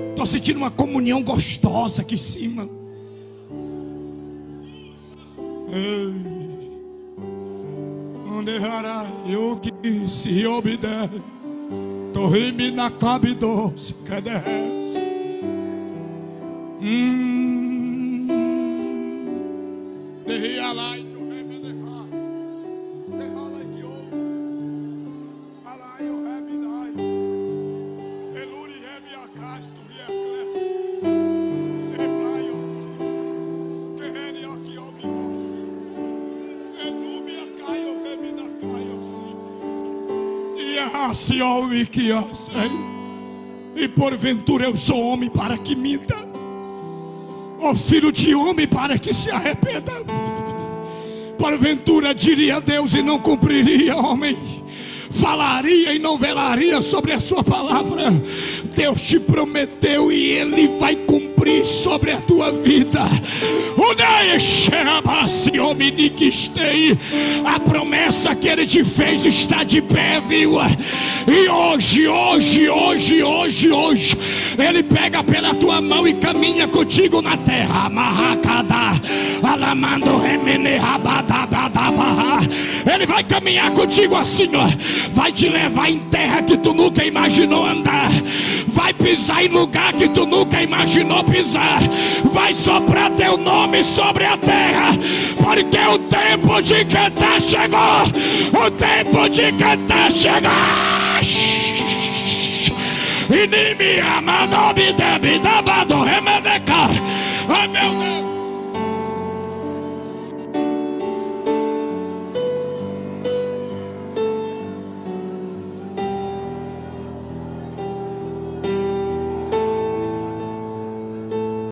Estou sentindo uma comunhão gostosa aqui em cima. Onde hará eu que se obeder? Torre-me na cabe doce, cadê essa? Derria lá e torre me derrar. Derrar lá e eu. Alá eu rebe dai. Eluri rebe a casto e a classe. Eblai o si. Terrene aqui ao mimoso. Elumi a caio rebe na caio si. E a raci ao que eu sei. E porventura eu sou homem para que minta, ó filho de homem para que se arrependa. Porventura diria a Deus e não cumpriria, homem. Falaria e não velaria sobre a sua palavra. Deus te prometeu e Ele vai cumprir sobre a tua vida. A promessa que Ele te fez está de pé, viu? E hoje Ele pega pela tua mão e caminha contigo na terra. Ele vai caminhar contigo assim, ó. Vai te levar em terra que tu nunca imaginou andar. Vai pisar em lugar que tu nunca imaginou pisar. Vai soprar teu nome sobre a terra, porque o tempo de cantar chegou. O tempo de cantar chegou. E nem me ama, não me deve,